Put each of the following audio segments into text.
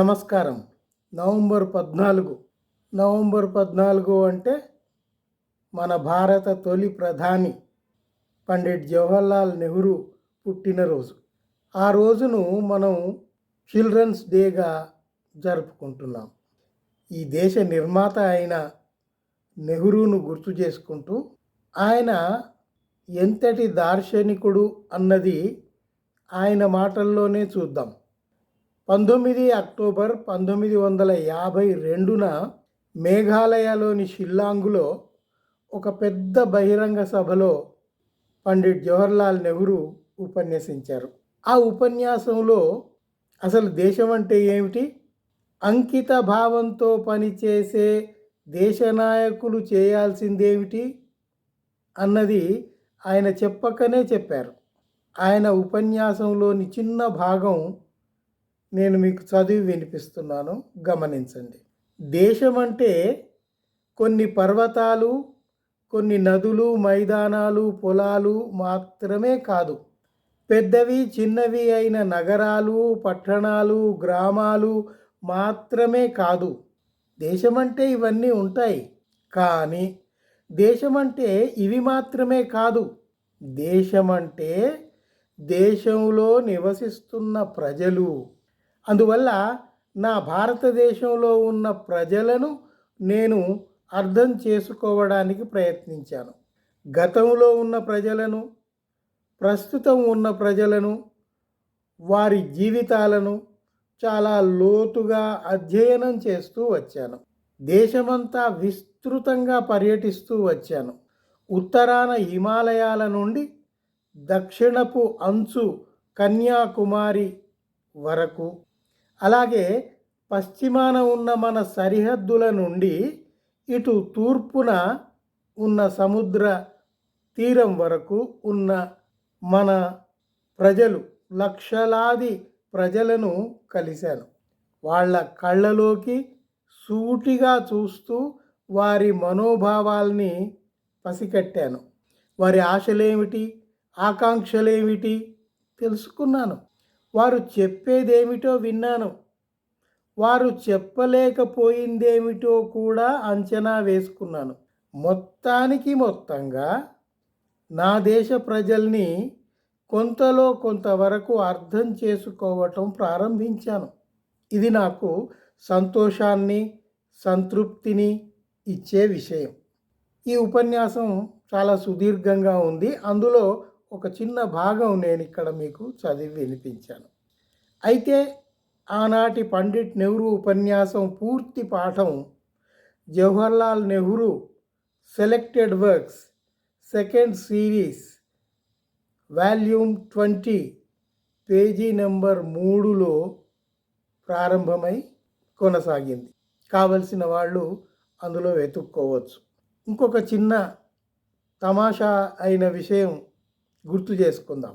నమస్కారం. నవంబర్ 14 అంటే మన భారత తొలి ప్రధాని పండిట్ జవహర్లాల్ నెహ్రూ పుట్టినరోజు. ఆ రోజును మనం చిల్డ్రన్స్ డేగా జరుపుకుంటున్నాం. ఈ దేశ నిర్మాత అయిన నెహ్రూను గుర్తు చేసుకుంటూ ఆయన ఎంతటి దార్శనికుడు అన్నది ఆయన మాటల్లోనే చూద్దాం. 19 అక్టోబర్ 1952న మేఘాలయలోని షిల్లాంగులో ఒక పెద్ద బహిరంగ సభలో పండిట్ జవహర్లాల్ నెహ్రూ ఉపన్యసించారు. ఆ ఉపన్యాసంలో అసలు దేశం అంటే ఏమిటి, అంకిత భావంతో పనిచేసే దేశ నాయకులు చేయాల్సిందేమిటి అన్నది ఆయన చెప్పకనే చెప్పారు. ఆయన ఉపన్యాసంలోని చిన్న భాగం నేను మీకు చదివి వినిపిస్తున్నాను, గమనించండి. దేశం అంటే కొన్ని పర్వతాలు, కొన్ని నదులు, మైదానాలు, పొలాలు మాత్రమే కాదు. పెద్దవి చిన్నవి అయిన నగరాలు, పట్టణాలు, గ్రామాలు మాత్రమే కాదు. దేశమంటే ఇవన్నీ ఉంటాయి. కానీ దేశమంటే ఇవి మాత్రమే కాదు. దేశమంటే దేశంలో నివసిస్తున్న ప్రజలు. అందువల్ల నా భారతదేశంలో ఉన్న ప్రజలను నేను అర్థం చేసుకోవడానికి ప్రయత్నించాను. గతంలో ఉన్న ప్రజలను, ప్రస్తుతం ఉన్న ప్రజలను, వారి జీవితాలను చాలా లోతుగా అధ్యయనం చేస్తూ వచ్చాను. దేశమంతా విస్తృతంగా పర్యటిస్తూ వచ్చాను. ఉత్తరాన హిమాలయాల నుండి దక్షిణపు అంచు కన్యాకుమారి వరకు, అలాగే పశ్చిమాన ఉన్న మన సరిహద్దుల నుండి ఇటు తూర్పున ఉన్న సముద్ర తీరం వరకు ఉన్న మన ప్రజలు, లక్షలాది ప్రజలను కలిశాను. వాళ్ళ కళ్ళలోకి సూటిగా చూస్తూ వారి మనోభావాల్ని పసికట్టాను. వారి ఆశలేమిటి, ఆకాంక్షలేమిటి తెలుసుకున్నాను. వారు చెప్పేదేమిటో విన్నాను. వారు చెప్పలేకపోయిందేమిటో కూడా అంచనా వేసుకున్నాను. మొత్తంగా నా దేశ ప్రజల్ని కొంతలో కొంతవరకు అర్థం చేసుకోవటం ప్రారంభించాను. ఇది నాకు సంతోషాన్ని, సంతృప్తిని ఇచ్చే విషయం. ఈ ఉపన్యాసం చాలా సుదీర్ఘంగా ఉంది. అందులో ఒక చిన్న భాగం నేను ఇక్కడ మీకు చదివి వినిపించాను. అయితే ఆనాటి పండిట్ నెహ్రూ ఉపన్యాసం పూర్తి పాఠం Jawaharlal Nehru selected works second series volume 20 పేజీ నెంబర్ 3లో ప్రారంభమై కొనసాగింది. కావలసిన వాళ్ళు అందులో వెతుక్కోవచ్చు. ఇంకొక చిన్న తమాషా అయిన విషయం గుర్తు చేసుకుందాం.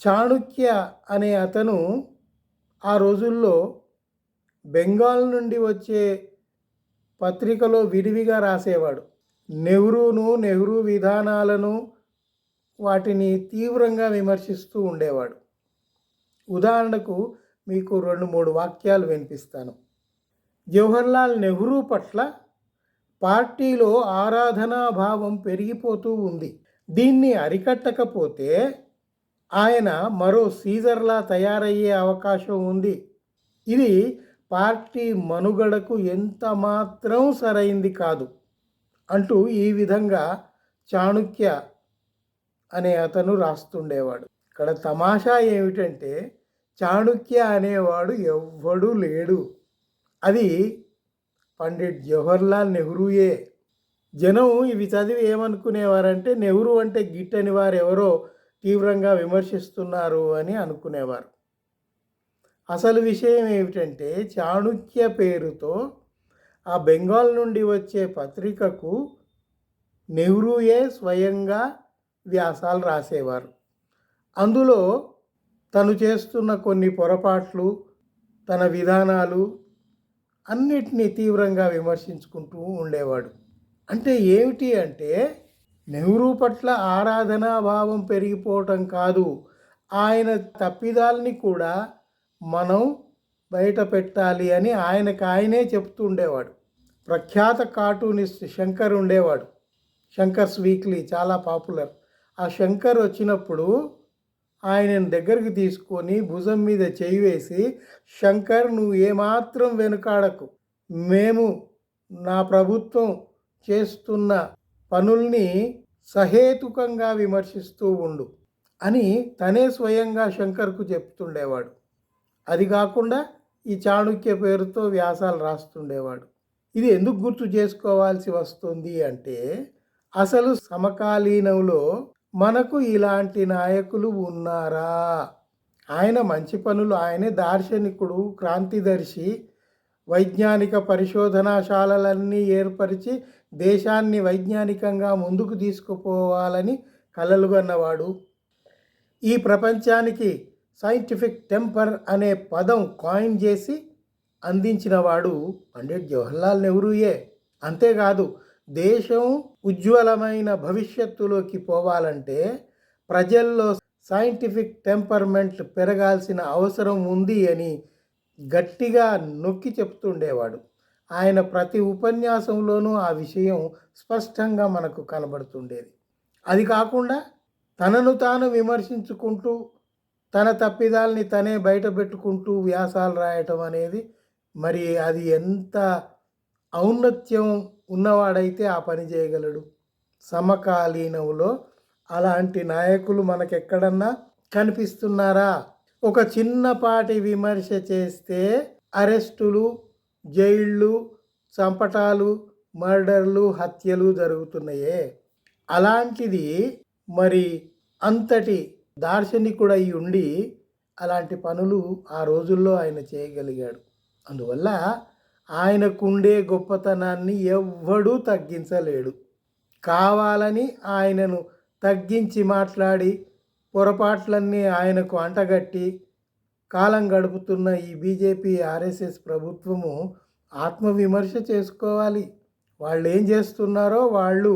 చాణుక్య అనే అతను ఆ రోజుల్లో బెంగాల్ నుండి వచ్చే పత్రికలో విరివిగా రాసేవాడు. నెహ్రూ విధానాలను, వాటిని తీవ్రంగా విమర్శిస్తూ ఉండేవాడు. ఉదాహరణకు మీకు 2-3 వాక్యాలు వినిపిస్తాను. జవహర్లాల్ నెహ్రూ పట్ల పార్టీలో ఆరాధనాభావం పెరిగిపోతూ ఉంది. దీన్ని అరికట్టకపోతే ఆయన మరో సీజర్లా తయారయ్యే అవకాశం ఉంది. ఇది పార్టీ మనుగడకు ఎంత మాత్రం సరైంది కాదు అంటూ ఈ విధంగా చాణుక్య అనే అతను రాస్తుండేవాడు. ఇక్కడ తమాషా ఏమిటంటే చాణుక్య అనేవాడు ఎవ్వడూ లేడు. అది పండిట్ జవహర్లాల్ నెహ్రూయే. జనం ఇవి చదివి ఏమనుకునేవారంటే నెహ్రూ అంటే గిట్టని వారు ఎవరో తీవ్రంగా విమర్శిస్తున్నారు అని అనుకునేవారు. అసలు విషయం ఏమిటంటే చాణుక్య పేరుతో ఆ బెంగాల్ నుండి వచ్చే పత్రికకు నెహ్రూయే స్వయంగా వ్యాసాలు రాసేవారు. అందులో తను చేస్తున్న కొన్ని పొరపాట్లు, తన విధానాలు అన్నిటినీ తీవ్రంగా విమర్శించుకుంటూ ఉండేవాడు. అంటే ఏమిటి అంటే నెహ్రూ పట్ల ఆరాధనాభావం పెరిగిపోవటం కాదు, ఆయన తప్పిదాల్ని కూడా మనం బయట పెట్టాలి అని ఆయనకు చెప్తూ ఉండేవాడు. ప్రఖ్యాత కార్టూనిస్ట్ శంకర్ ఉండేవాడు. శంకర్స్ వీక్లీ చాలా పాపులర్. ఆ శంకర్ వచ్చినప్పుడు ఆయనను దగ్గరికి తీసుకొని భుజం మీద చేయి వేసి, శంకర్ నువ్వు ఏమాత్రం వెనుకాడకు, మేము నా ప్రభుత్వం చేస్తున్న పనుల్ని సహేతుకంగా విమర్శిస్తూ ఉండు అని తనే స్వయంగా శంకర్కు చెప్తుండేవాడు. అది కాకుండా ఈ చాణుక్య పేరుతో వ్యాసాలు రాస్తుండేవాడు. ఇది ఎందుకు గుర్తు చేసుకోవాల్సి వస్తుంది అంటే, అసలు సమకాలీనంలో మనకు ఇలాంటి నాయకులు ఉన్నారా? ఆయన మంచి పనులు, ఆయనే దార్శనికుడు, క్రాంతిదర్శి, వైజ్ఞానిక పరిశోధనాశాలలన్నీ ఏర్పరిచి దేశాన్ని వైజ్ఞానికంగా ముందుకు తీసుకుపోవాలని కలలుగన్నవాడు. ఈ ప్రపంచానికి సైంటిఫిక్ టెంపర్ అనే పదం కాయిన్ చేసి అందించినవాడు పండిట్ జవహర్లాల్ నెహ్రూయే. అంతేకాదు, దేశం ఉజ్వలమైన భవిష్యత్తులోకి పోవాలంటే ప్రజల్లో సైంటిఫిక్ టెంపర్మెంట్ పెరగాల్సిన అవసరం ఉంది అని గట్టిగా నొక్కి చెప్తుండేవాడు. ఆయన ప్రతి ఉపన్యాసంలోనూ ఆ విషయం స్పష్టంగా మనకు కనబడుతుండేది. అది కాకుండా తనను తాను విమర్శించుకుంటూ తన తప్పిదాల్ని తనే బయట పెట్టుకుంటూ వ్యాసాలు రాయటం అనేది, మరి అది ఎంత ఔన్నత్యం ఉన్నవాడైతే ఆ పని చేయగలడు? సమకాలీనంలో అలాంటి నాయకులు మనకెక్కడన్నా కనిపిస్తున్నారా? ఒక చిన్నపాటి విమర్శ చేస్తే అరెస్టులు, జైళ్ళు, చంపటాలు, మర్డర్లు, హత్యలు జరుగుతున్నాయే. అలాంటిది మరి అంతటి దార్శనికుడై ఉండి అలాంటి పనులు ఆ రోజుల్లో ఆయన చేయగలిగాడు. అందువల్ల ఆయనకుండే గొప్పతనాన్ని ఎవ్వడూ తగ్గించలేడు. కావాలని ఆయనను తగ్గించి మాట్లాడి పొరపాట్లన్నీ ఆయనకు అంటగట్టి కాలం గడుపుతున్న ఈ బీజేపీ, ఆర్ఎస్ఎస్ ప్రభుత్వము ఆత్మవిమర్శ చేసుకోవాలి. వాళ్ళు ఏం చేస్తున్నారో వాళ్ళు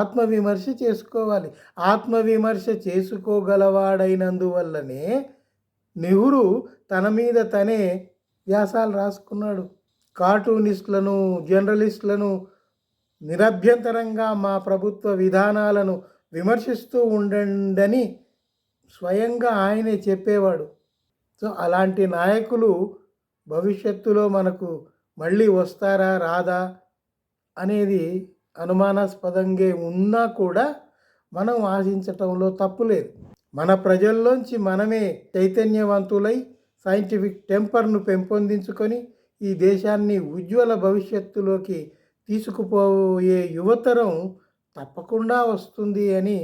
ఆత్మవిమర్శ చేసుకోవాలి. ఆత్మవిమర్శ చేసుకోగలవాడైనందువల్లనే నెహ్రూ తన మీద తనే వ్యాసాలు రాసుకున్నాడు. కార్టూనిస్టులను, జర్నలిస్టులను నిరభ్యంతరంగా మా ప్రభుత్వ విధానాలను విమర్శిస్తూ ఉండండి స్వయంగా ఆయనే చెప్పేవాడు. సో అలాంటి నాయకులు భవిష్యత్తులో మనకు మళ్ళీ వస్తారా రాదా అనేది అనుమానాస్పదంగా ఉన్నా కూడా మనం ఆశించటంలో తప్పు లేదు. మన ప్రజల్లోంచి మనమే చైతన్యవంతులై సైంటిఫిక్ టెంపర్ను పెంపొందించుకొని ఈ దేశాన్ని ఉజ్వల భవిష్యత్తులోకి తీసుకుపోయే యువతరం తప్పకుండా వస్తుంది అని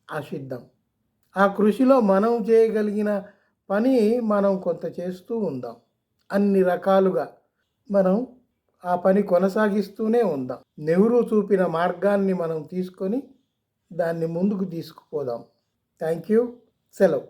ఆశిద్దాం. ఆ కృషిలో మనం చేయగలిగిన పని మనం కొంత చేస్తూ ఉందాం. అన్ని రకాలుగా మనం ఆ పని కొనసాగిస్తూనే ఉందాం. నెహ్రూ చూపిన మార్గాన్ని మనం తీసుకొని దాన్ని ముందుకు తీసుకుపోదాం. Thank you. సెలవు.